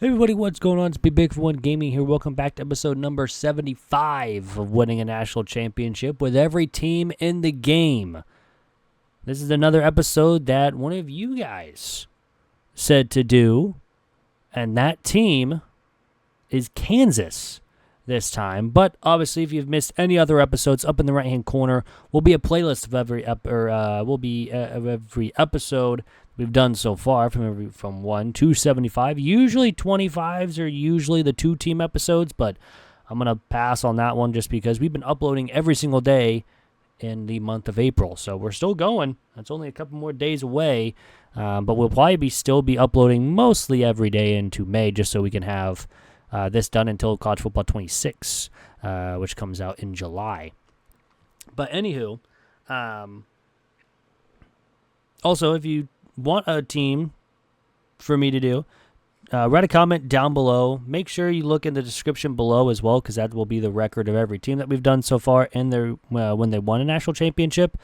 Hey everybody, what's going on? It's Big for One Gaming here. Welcome back to episode number 75 of Winning a National Championship with every team in the game. This is another episode that one of you guys said to do, and that team is Kansas this time. But obviously, if you've missed any other episodes, up in the right-hand corner will be a playlist of every episode we've done so far, from 1 to 75. Usually 25s are usually the two-team episodes, but I'm going to pass on that one just because we've been uploading every single day in the month of April. So we're still going. It's only a couple more days away, but we'll probably still be uploading mostly every day into May just so we can have this done until College Football 26, which comes out in July. But anywho, also if you want a team for me to do, write a comment down below. Make sure you look in the description below as well, because that will be the record of every team that we've done so far in their when they won a national championship.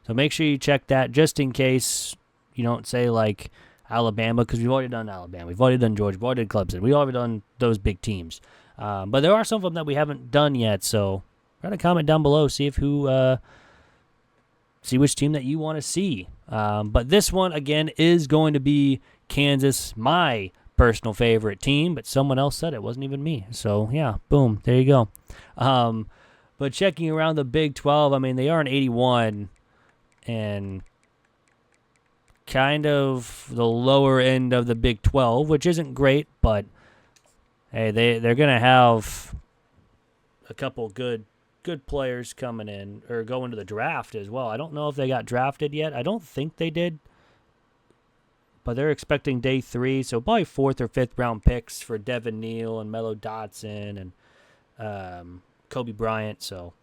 So make sure you check that just in case you don't say like Alabama, because we've already done Alabama, we've already done Georgia, we've already done Clemson, we've already done those big teams. But there are some of them that we haven't done yet. So write a comment down below, see which team that you want to see. But this one, again, is going to be Kansas, my personal favorite team, but someone else said it wasn't even me. So, yeah, boom, there you go. But checking around the Big 12, I mean, they are an 81 and kind of the lower end of the Big 12, which isn't great, but, hey, they're going to have a couple good players coming in or going to the draft as well. I don't know if they got drafted yet. I don't think they did, but they're expecting day 3, so probably 4th or 5th round picks for Devin Neal and Melo Dotson and Kobe Bryant. So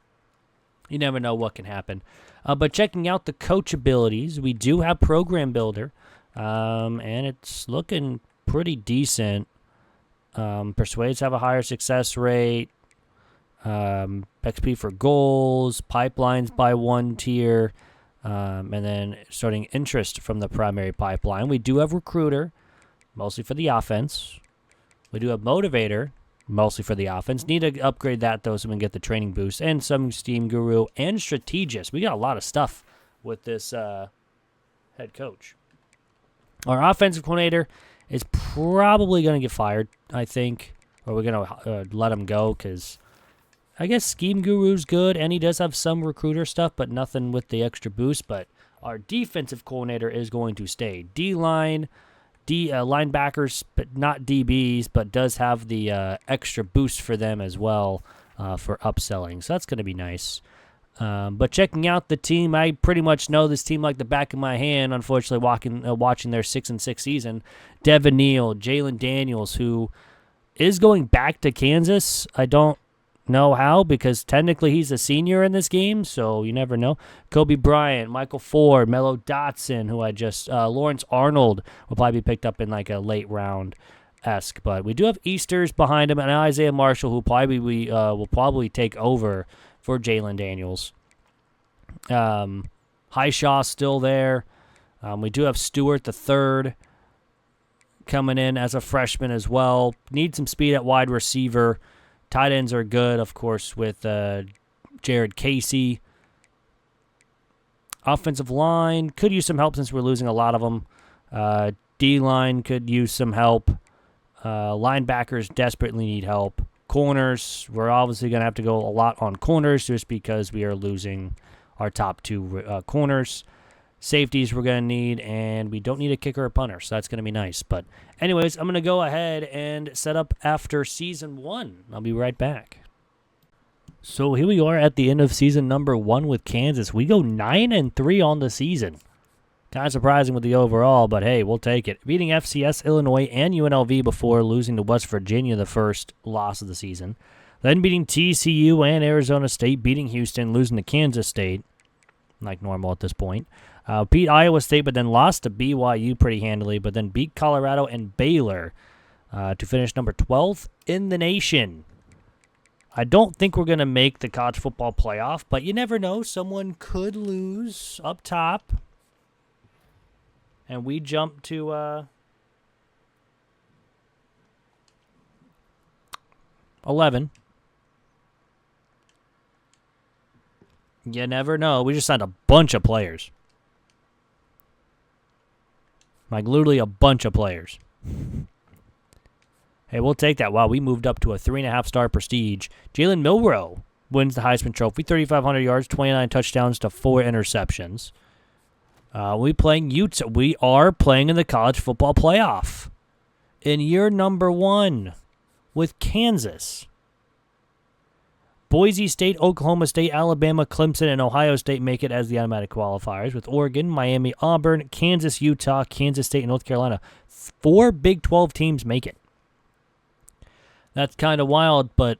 you never know what can happen. But checking out the coach abilities, we do have Program Builder, and it's looking pretty decent. Persuades have a higher success rate. XP for goals, pipelines by 1 tier, and then starting interest from the primary pipeline. We do have recruiter, mostly for the offense. We do have motivator, mostly for the offense. Need to upgrade that, though, so we can get the training boost. And some Steam Guru and strategist. We got a lot of stuff with this head coach. Our offensive coordinator is probably going to get fired, I think. Or we're going to let him go because I guess Scheme Guru's good, and he does have some recruiter stuff, but nothing with the extra boost. But our defensive coordinator is going to stay. D-line, linebackers, but not DBs, but does have the extra boost for them as well for upselling. So that's going to be nice. But checking out the team, I pretty much know this team like the back of my hand, unfortunately, watching their 6-6 season. Devin Neal, Jalen Daniels, who is going back to Kansas. I don't know how, because technically he's a senior in this game, so you never know. Kobe Bryant, Michael Ford, Melo Dotson, who I just Lawrence Arnold will probably be picked up in like a late round-esque, but we do have Easters behind him, and Isaiah Marshall, who will probably take over for Jalen Daniels. Highshaw's still there. We do have Stewart the third coming in as a freshman as well. Need some speed at wide receiver. Tight ends are good, of course, with Jared Casey. Offensive line could use some help since we're losing a lot of them. D-line could use some help. Linebackers desperately need help. Corners, we're obviously going to have to go a lot on corners just because we are losing our top 2 corners. Safeties we're going to need, and we don't need a kicker or punter, so that's going to be nice. But anyways, I'm going to go ahead and set up after Season 1. I'll be right back. So here we are at the end of Season number 1 with Kansas. We go 9-3 on the season. Kind of surprising with the overall, but hey, we'll take it. Beating FCS, Illinois, and UNLV before losing to West Virginia, the first loss of the season. Then beating TCU and Arizona State, beating Houston, losing to Kansas State, like normal at this point. Beat Iowa State, but then lost to BYU pretty handily, but then beat Colorado and Baylor to finish number 12th in the nation. I don't think we're going to make the college football playoff, but you never know. Someone could lose up top, and we jump to 11. You never know. We just signed a bunch of players. Like, literally a bunch of players. Hey, we'll take that. Wow, we moved up to a 3.5-star prestige. Jalen Milroe wins the Heisman Trophy. 3,500 yards, 29 touchdowns to 4 interceptions. We playing Utah. We are playing in the college football playoff in year number 1 with Kansas. Boise State, Oklahoma State, Alabama, Clemson, and Ohio State make it as the automatic qualifiers, with Oregon, Miami, Auburn, Kansas, Utah, Kansas State, and North Carolina. 4 Big 12 teams make it. That's kind of wild, but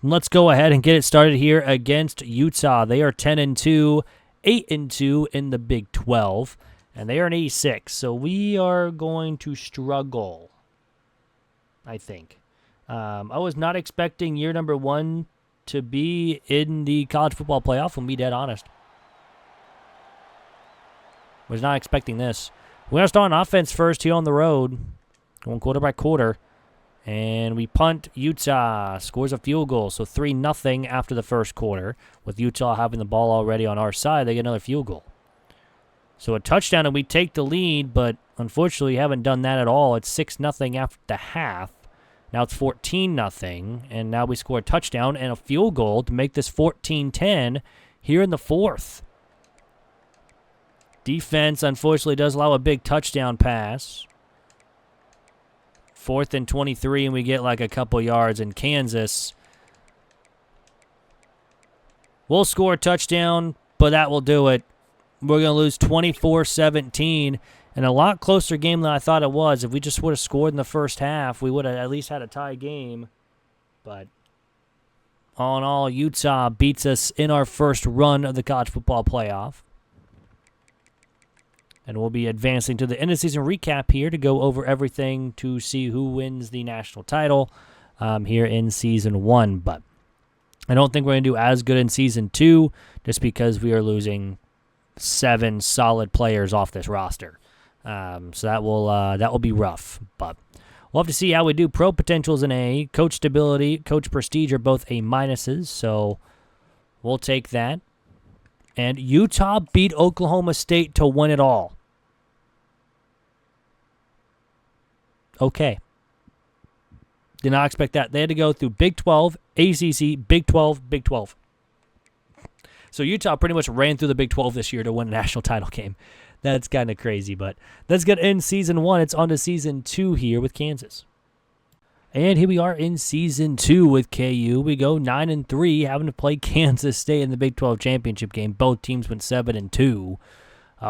let's go ahead and get it started here against Utah. They are 10-2, 8-2 in the Big 12, and they are an 86. So we are going to struggle, I think. I was not expecting year number 1 to be in the college football playoff, and be dead honest. Was not expecting this. We're going to start on offense first here on the road, going quarter by quarter. And we punt. Utah scores a field goal, so 3-0 after the first quarter. With Utah having the ball already on our side, they get another field goal. So a touchdown, and we take the lead, but unfortunately haven't done that at all. It's 6-0 after the half. Now it's 14-0, and now we score a touchdown and a field goal to make this 14-10 here in the fourth. Defense, unfortunately, does allow a big touchdown pass. 4th and 23, and we get like a couple yards in Kansas. We'll score a touchdown, but that will do it. We're going to lose 24-17, and a lot closer game than I thought it was. If we just would have scored in the first half, we would have at least had a tie game. But all in all, Utah beats us in our first run of the college football playoff. And we'll be advancing to the end of season recap here to go over everything to see who wins the national title here in season 1. But I don't think we're going to do as good in season 2 just because we are losing 7 solid players off this roster. So that will be rough. But we'll have to see how we do. Pro potential's an A. Coach stability, coach prestige are both A minuses. So we'll take that. And Utah beat Oklahoma State to win it all. Okay. Did not expect that. They had to go through Big 12, ACC, Big 12, Big 12. So Utah pretty much ran through the Big 12 this year to win a national title game. That's kind of crazy, but that's going to end season 1. It's on to season 2 here with Kansas. And here we are in season 2 with KU. We go 9-3, having to play Kansas State in the Big 12 championship game. Both teams went 7-2.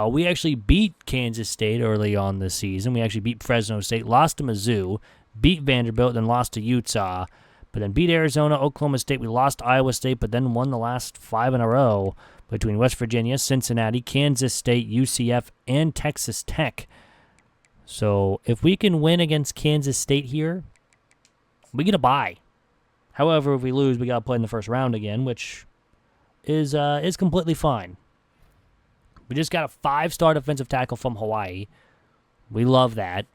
We actually beat Kansas State early on this season. We actually beat Fresno State, lost to Mizzou, beat Vanderbilt, then lost to Utah, but then beat Arizona, Oklahoma State. We lost to Iowa State, but then won the last 5 in a row between West Virginia, Cincinnati, Kansas State, UCF, and Texas Tech. So if we can win against Kansas State here, we get a bye. However, if we lose, we got to play in the first round again, which is completely fine. We just got a 5-star defensive tackle from Hawaii. We love that.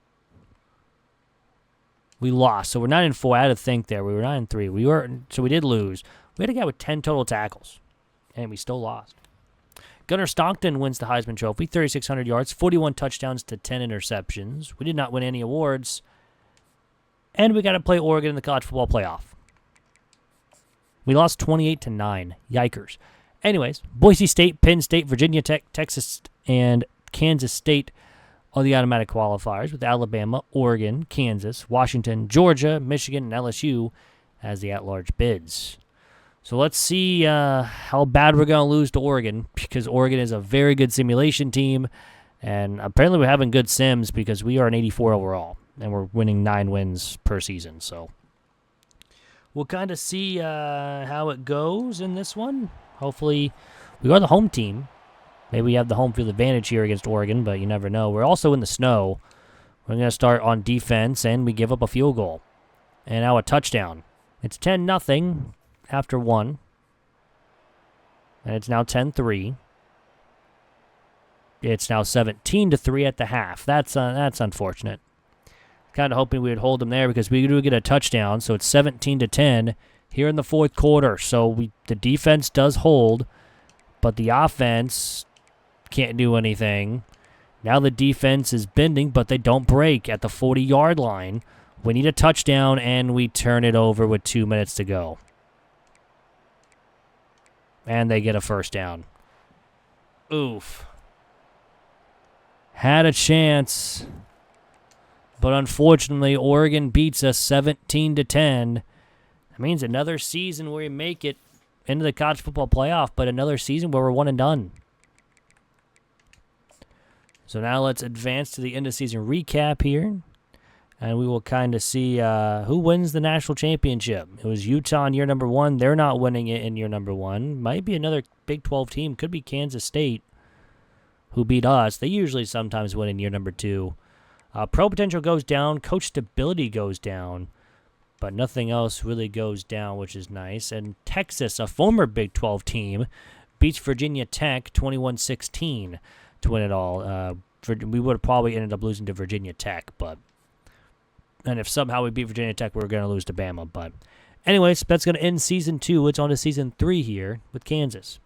We lost, so we're 9-4. I had to think there. We were 9-3. So we did lose. We had a guy with 10 total tackles, and we still lost. Gunnar Stockton wins the Heisman Trophy, 3,600 yards, 41 touchdowns to 10 interceptions. We did not win any awards, and we got to play Oregon in the college football playoff. We lost 28-9. Yikers. Anyways, Boise State, Penn State, Virginia Tech, Texas, and Kansas State are the automatic qualifiers, with Alabama, Oregon, Kansas, Washington, Georgia, Michigan, and LSU as the at-large bids. So let's see how bad we're going to lose to Oregon, because Oregon is a very good simulation team, and apparently we're having good sims because we are an 84 overall, and we're winning 9 wins per season. So we'll kind of see how it goes in this one. Hopefully, we are the home team. Maybe we have the home field advantage here against Oregon, but you never know. We're also in the snow. We're going to start on defense, and we give up a field goal. And now a touchdown. It's 10-0 after 1. And it's now 10-3. It's now 17-3 at the half. That's unfortunate. Kind of hoping we would hold them there because we do get a touchdown. So it's 17-10 here in the fourth quarter. So the defense does hold, but the offense can't do anything. Now the defense is bending, but they don't break at the 40-yard line. We need a touchdown, and we turn it over with 2 minutes to go. And they get a first down. Oof. Had a chance, but unfortunately, Oregon beats us 17-10. That means another season where we make it into the college football playoff, but another season where we're one and done. So now let's advance to the end-of-season recap here, and we will kind of see who wins the national championship. It was Utah in year number 1. They're not winning it in year number 1. Might be another Big 12 team. Could be Kansas State, who beat us. They usually sometimes win in year number 2. Pro potential goes down. Coach stability goes down, but nothing else really goes down, which is nice. And Texas, a former Big 12 team, beats Virginia Tech 21-16. To win it all. We would have probably ended up losing to Virginia Tech, and if somehow we beat Virginia Tech, we were going to lose to Bama. But anyways, that's going to end Season 2. It's on to Season 3 here with Kansas.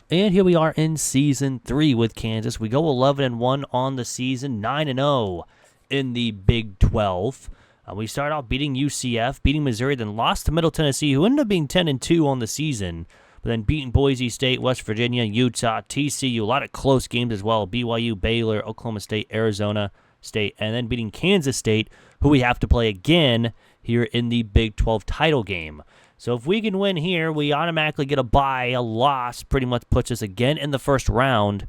And here we are in Season 3 with Kansas. We go 11-1 on the season, 9-0 in the Big 12. We start off beating UCF, beating Missouri, then lost to Middle Tennessee, who ended up being 10-2 on the season. But then beating Boise State, West Virginia, Utah, TCU, a lot of close games as well. BYU, Baylor, Oklahoma State, Arizona State, and then beating Kansas State, who we have to play again here in the Big 12 title game. So if we can win here, we automatically get a bye. A loss pretty much puts us again in the first round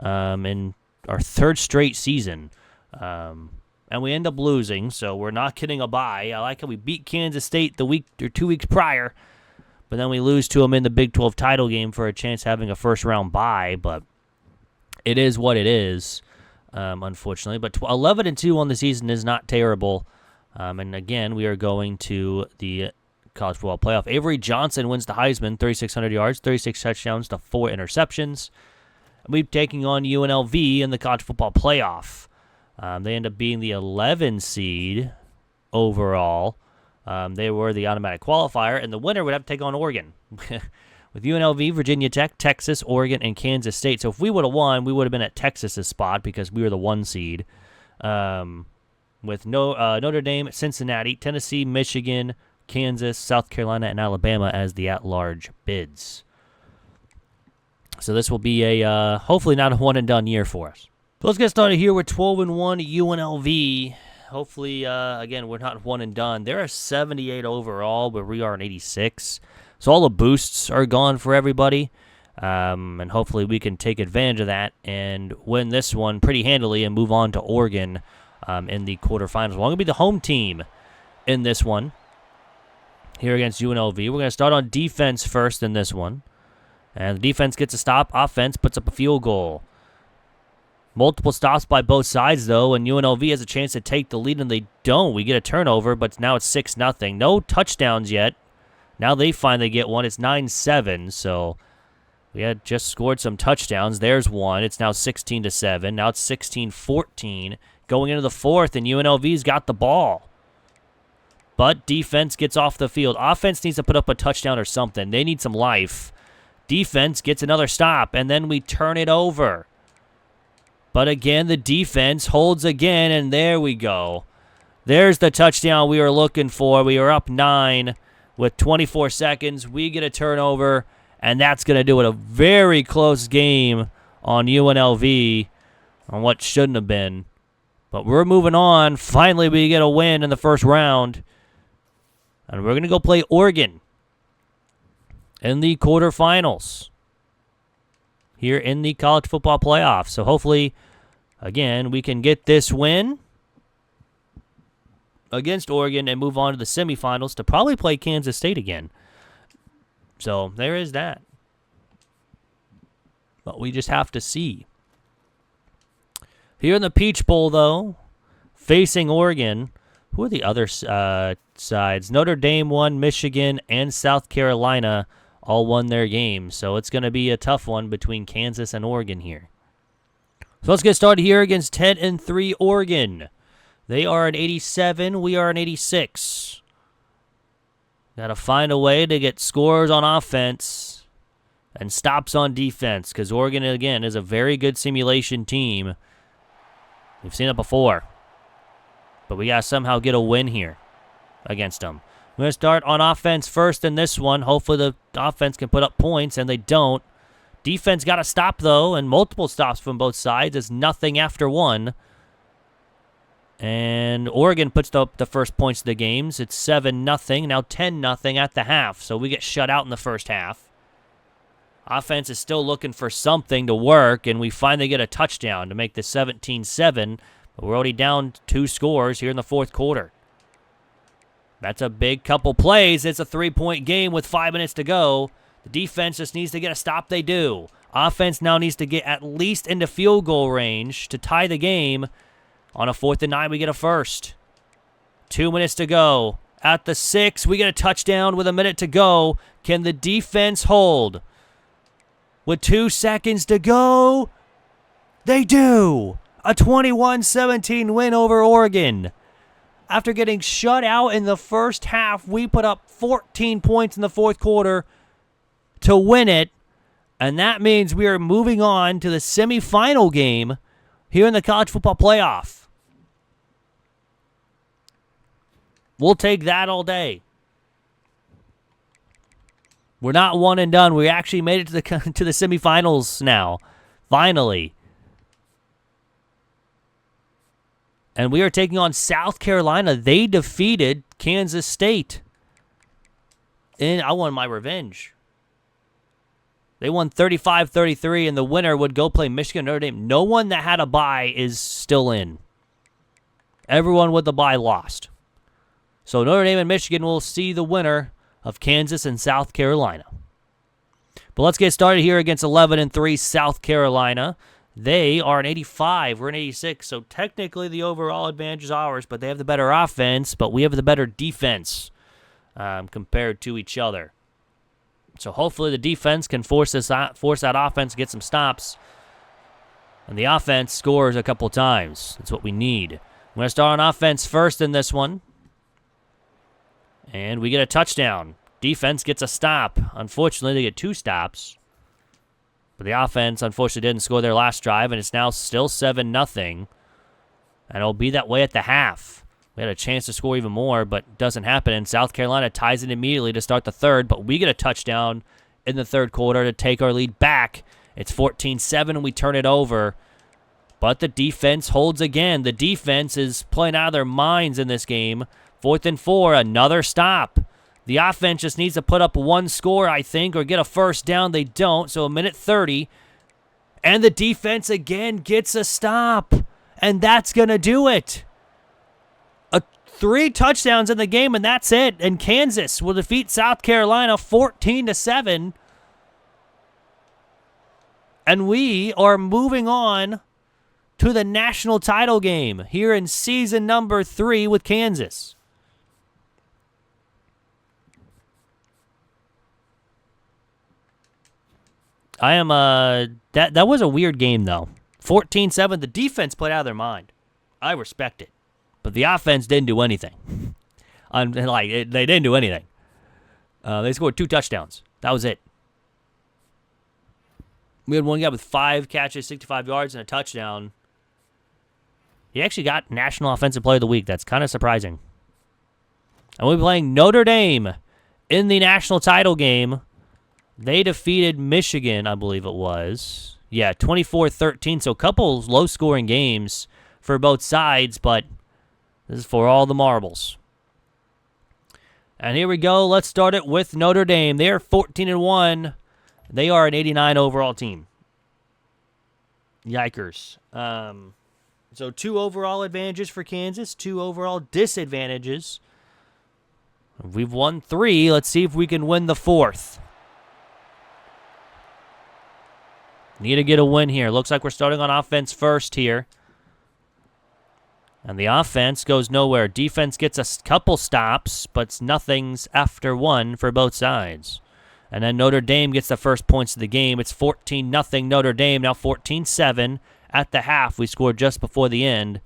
in our third straight season. And we end up losing, so we're not getting a bye. I like how we beat Kansas State the week or 2 weeks prior, but then we lose to them in the Big 12 title game for a chance of having a first-round bye. But it is what it is, unfortunately. But 11-2 on the season is not terrible. And again, we are going to the college football playoff. Avery Johnson wins the Heisman, 3,600 yards, 36 touchdowns to 4 interceptions. We're taking on UNLV in the college football playoff. They end up being the 11 seed overall. They were the automatic qualifier, and the winner would have to take on Oregon. With UNLV, Virginia Tech, Texas, Oregon, and Kansas State. So if we would have won, we would have been at Texas's spot because we were the 1 seed. With Notre Dame, Cincinnati, Tennessee, Michigan, Kansas, South Carolina, and Alabama as the at-large bids. So this will be a hopefully not a one-and-done year for us. So let's get started here with 12-1 UNLV. Hopefully, again, we're not one and done. They're a 78 overall, but we are an 86. So all the boosts are gone for everybody. And hopefully we can take advantage of that and win this one pretty handily and move on to Oregon in the quarterfinals. We're going to be the home team in this one here against UNLV. We're going to start on defense first in this one. And the defense gets a stop. Offense puts up a field goal. Multiple stops by both sides, though, and UNLV has a chance to take the lead, and they don't. We get a turnover, but now it's 6-0. No touchdowns yet. Now they finally get one. It's 9-7, so we had just scored some touchdowns. There's one. It's now 16-7. Now it's 16-14. Going into the fourth, and UNLV's got the ball. But defense gets off the field. Offense needs to put up a touchdown or something. They need some life. Defense gets another stop, and then we turn it over. But again, the defense holds again, and there we go. There's the touchdown we were looking for. We were up 9 with 24 seconds. We get a turnover, and that's going to do it. A very close game on UNLV on what shouldn't have been. But we're moving on. Finally, we get a win in the first round. And we're going to go play Oregon in the quarterfinals here in the college football playoff. So hopefully, again, we can get this win against Oregon and move on to the semifinals to probably play Kansas State again. So there is that. But we just have to see. Here in the Peach Bowl, though, facing Oregon, who are the other sides? Notre Dame won, Michigan and South Carolina all won their games. So it's going to be a tough one between Kansas and Oregon here. So let's get started here against 10-3 Oregon. They are an 87. We are an 86. Got to find a way to get scores on offense and stops on defense because Oregon, again, is a very good simulation team. We've seen it before. But we got to somehow get a win here against them. We're going to start on offense first in this one. Hopefully the offense can put up points, and they don't. Defense got to stop, though, and multiple stops from both sides. It's nothing after one. And Oregon puts up the first points of the games. It's 7-0, now 10-0 at the half. So we get shut out in the first half. Offense is still looking for something to work, and we finally get a touchdown to make the 17-7. But we're already down 2 scores here in the fourth quarter. That's a big couple plays. It's a 3-point game with 5 minutes to go. The defense just needs to get a stop. They do. Offense now needs to get at least into field goal range to tie the game. On a 4th and 9, we get a first. 2 minutes to go. At the 6, we get a touchdown with a minute to go. Can the defense hold? With 2 seconds to go, they do. A 21-17 win over Oregon. After getting shut out in the first half, we put up 14 points in the fourth quarter to win it. And that means we are moving on to the semifinal game here in the college football playoff. We'll take that all day. We're not one and done. We actually made it to the semifinals now. Finally. And we are taking on South Carolina. They defeated Kansas State. And I won my revenge. They won 35-33, and the winner would go play Michigan Notre Dame. No one that had a bye is still in. Everyone with the bye lost. So Notre Dame and Michigan will see the winner of Kansas and South Carolina. But let's get started here against 11-3 South Carolina. They are an 85. We're an 86. So technically the overall advantage is ours, but they have the better offense, but we have the better defense compared to each other. So hopefully the defense can force that offense to get some stops. And the offense scores a couple times. That's what we need. I'm going to start on offense first in this one. And we get a touchdown. Defense gets a stop. Unfortunately, they get 2 stops. But the offense, unfortunately, didn't score their last drive, and it's now still 7-0. And it'll be that way at the half. We had a chance to score even more, but it doesn't happen. And South Carolina ties it immediately to start the third, but we get a touchdown in the third quarter to take our lead back. It's 14-7, and we turn it over. But the defense holds again. The defense is playing out of their minds in this game. 4th and 4, another stop. The offense just needs to put up 1 score, I think, or get a first down. They don't, so a minute 30. And the defense again gets a stop. And that's going to do it. 3 touchdowns in the game, and that's it. And Kansas will defeat South Carolina 14-7. And we are moving on to the national title game here in season number 3 with Kansas. That was a weird game, though. 14-7, the defense played out of their mind. I respect it. But the offense didn't do anything. They didn't do anything. They scored 2 touchdowns. That was it. We had one guy with 5 catches, 65 yards, and a touchdown. He actually got National Offensive Player of the Week. That's kind of surprising. And we'll be playing Notre Dame in the national title game. They defeated Michigan, I believe it was. Yeah, 24-13. So a couple low-scoring games for both sides, but this is for all the marbles. And here we go. Let's start it with Notre Dame. They're 14-1. They are an 89 overall team. Yikers. So 2 overall advantages for Kansas, 2 overall disadvantages. We've won 3. Let's see if we can win the 4th. Need to get a win here. Looks like we're starting on offense first here. And the offense goes nowhere. Defense gets a couple stops, but nothing's after 1 for both sides. And then Notre Dame gets the first points of the game. It's 14-0 Notre Dame, now 14-7. At the half, we scored just before the end.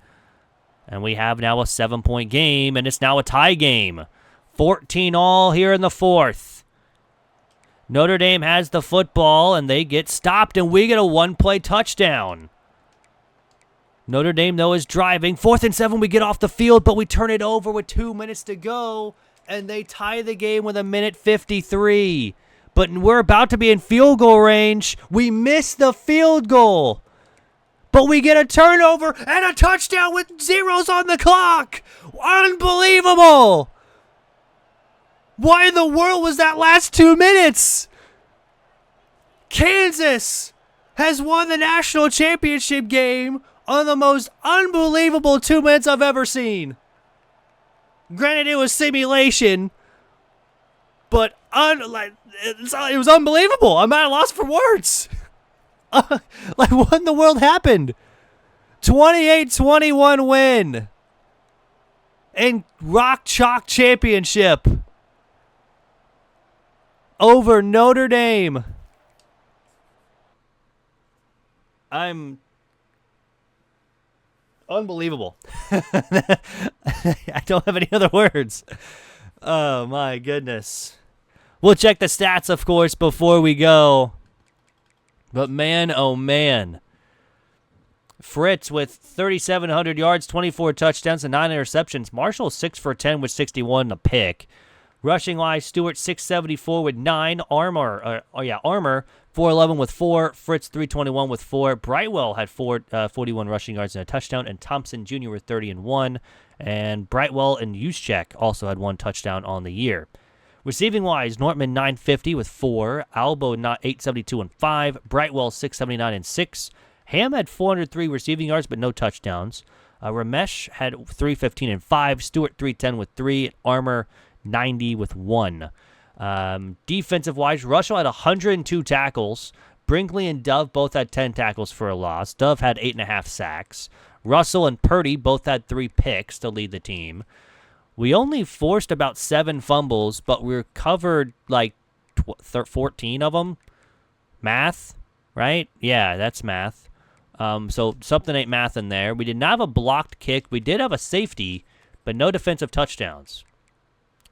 And we have now a 7-point game, and it's now a tie game. 14-all here in the fourth. Notre Dame has the football, and they get stopped, and we get a one-play touchdown. Notre Dame, though, is driving. 4th and 7, we get off the field, but we turn it over with 2 minutes to go, and they tie the game with 1:53. But we're about to be in field goal range. We miss the field goal. But we get a turnover and a touchdown with zeros on the clock. Unbelievable. Why in the world was that last 2 minutes? Kansas has won the national championship game on the most unbelievable 2 minutes I've ever seen. Granted, it was simulation, but it was unbelievable. I'm at a loss for words. What in the world happened? 28-21 win. And Rock Chalk Championship over Notre Dame. I'm unbelievable. I don't have any other words. Oh, my goodness. We'll check the stats, of course, before we go. But man, oh man. Fritz with 3,700 yards, 24 touchdowns, and 9 interceptions. Marshall 6 for 10 with 61 and a pick. Rushing-wise, Stewart 674 with 9. Armor 411 with 4. Fritz 321 with 4. Brightwell had 41 rushing yards and a touchdown, and Thompson Jr. with 30 and 1. And Brightwell and Juszczyk also had 1 touchdown on the year. Receiving-wise, Nortman 950 with 4. Albo 872 and 5. Brightwell 679 and 6. Ham had 403 receiving yards but no touchdowns. Ramesh had 315 and 5. Stewart 310 with 3. Armor 90 with 1. Defensive-wise, Russell had 102 tackles. Brinkley and Dove both had 10 tackles for a loss. Dove had 8.5 sacks. Russell and Purdy both had 3 picks to lead the team. We only forced about 7 fumbles, but we recovered like 14 of them. Math, right? Yeah, that's math. So something ain't math in there. We did not have a blocked kick. We did have a safety, but no defensive touchdowns.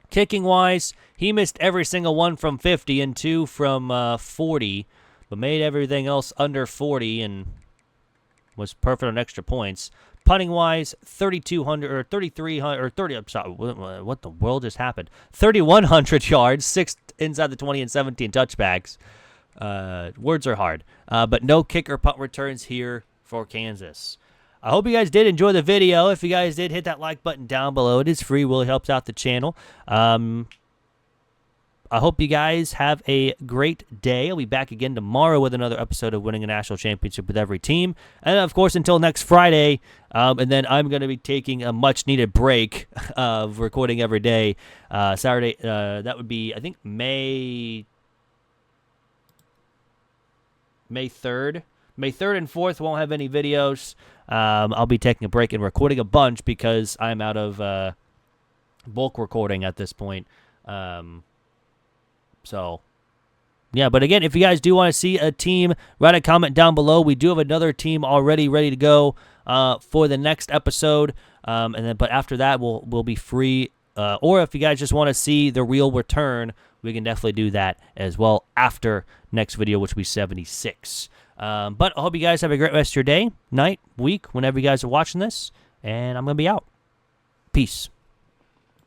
Kicking-wise, he missed every single one from 50 and 2 from 40, but made everything else under 40 and was perfect on extra points. Punting-wise, 3,200 or 3,300 or 30. I'm sorry, what the world just happened? 3,100 yards, 6 inside the 20 and 17 touchbacks. Words are hard, but no kick or punt returns here for Kansas. I hope you guys did enjoy the video. If you guys did, hit that like button down below. It is free. Really helps out the channel. I hope you guys have a great day. I'll be back again tomorrow with another episode of Winning a National Championship with Every Team. And, of course, until next Friday, and then I'm going to be taking a much-needed break of recording every day. Saturday, that would be, I think, May 3rd. May 3rd and 4th won't have any videos. I'll be taking a break and recording a bunch because I'm out of bulk recording at this point. So, yeah, but again, if you guys do want to see a team, write a comment down below. We do have another team already ready to go for the next episode. But after that, we'll be free. Or if you guys just want to see the real return, we can definitely do that as well after next video, which will be 76. But I hope you guys have a great rest of your day, night, week, whenever you guys are watching this. And I'm going to be out. Peace.